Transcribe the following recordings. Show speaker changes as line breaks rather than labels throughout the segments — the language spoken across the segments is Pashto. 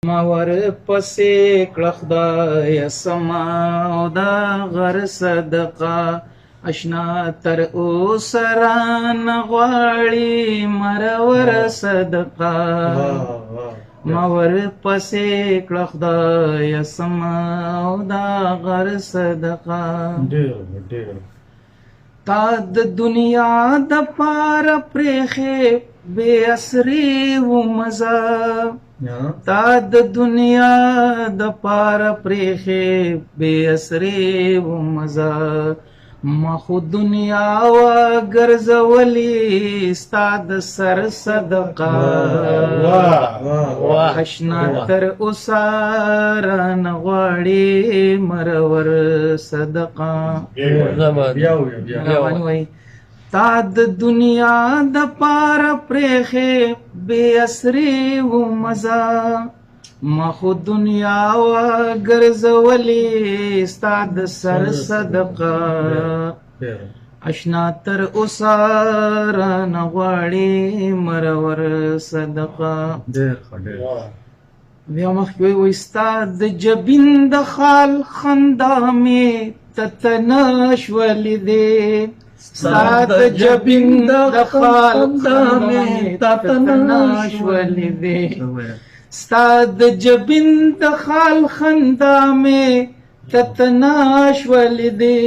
ما ورپسې کړه خدای سما او دا غر صدقه اشنا تر اوسه رانه غواړي مرور صدقه ما ورپسې کړه خدای سما او دا غر صدقه تا د دنیا د پاره پرېښې بې اسرې و مزه تا د دنیا د پاره پرېښې بې اسرې و مزه ما خو دنیا وه ګرځولې ستا د سر صدقه اشنا تر اوسه رانه غواړې مرور صدقه تا د دنیا د پاره پرېښې بې اسرې و مزه ما خو دنیا وه ګرځولې ستا د سر صدقه اشنا تر اوسه رانه غواړې مرور صدقه بیا مخکې وایي ستا د جبین د خال خندا مې تتنه شولې دی ستا د جبین د خال خندا مې تتنه شولې دی ستا د جبین د خال خندا مې تتنه شولې دی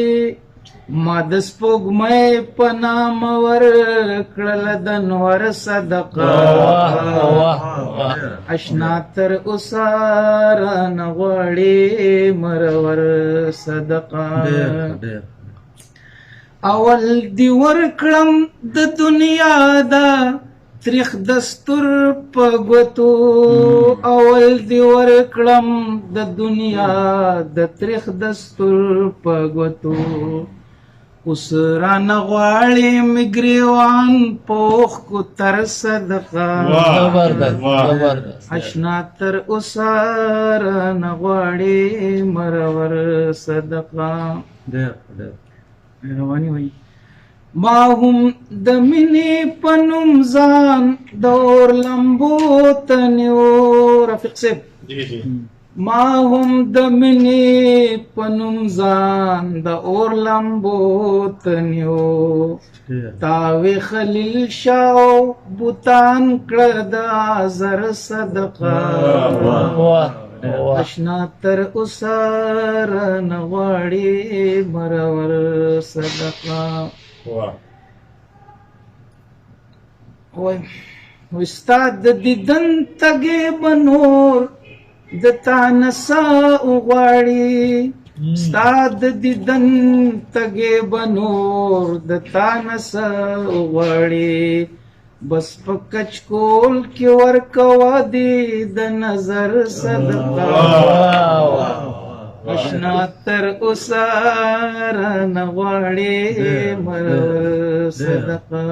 ما د سپوږمۍ په نامه ورکړله د انور صدقه اشنا تر اوسه رانه غواړې مرور صدقه اول دې ورکړم د دنیا دا تریخ دستور په ګوتو اول دې ورکړم د دنیا د تریخ دستور په ګوتو اوس رانه غواړې مې ګریوان په اوښکو تر صدقه اشنا تر اوسه رانه غواړې مرور صدقه مهرباني وایي ما هم د مینې په نوم ځان د اور لمبو ته نیو رفیق صاحب ما هم د مینې په نوم ځان د اور لمبو ته نیو تاوې خلیل شاه بوتان کړه د زر صدقه اشنا تر اوسه رانه غواړې مرور صدقه وای ستا د دیدن تږې به نور د تا نه سا وغواړي ستا د دیدن تږې به نور د تا نه سا وغواړي بس په کچکول کې ورکوه دې د نظر صدقه اشنا تر اوسه رانه غواړې مرور صدقه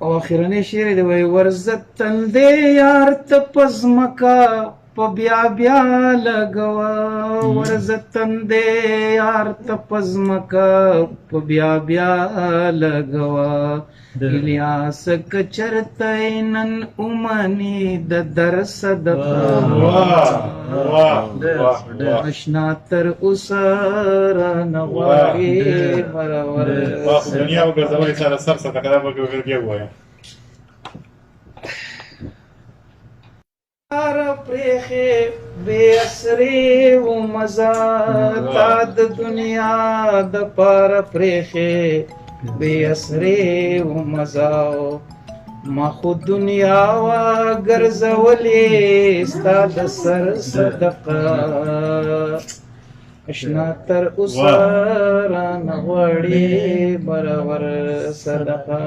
او اخرنی شعر دی وایي ورځه تندې یار ته په ځمکه په بیا بیا لګوه ورځه تندې یار ته په ځمکه په بیا بیا لګوه الیاس که چرته نن اومني د در صدقه اشنا تر اوسه رانه غواړې مرور
دنیا وګرځوئ سره سر صدقه دا به بیا ووایم
پرېښې بې اسرې و مزه تا د دنیا د پاره پرېښې بې اسرې و مزه ما خو دنیا وه ګرځولې ستا د سر صدقه اشنا تر اوسه رانه غواړې مرور صدقه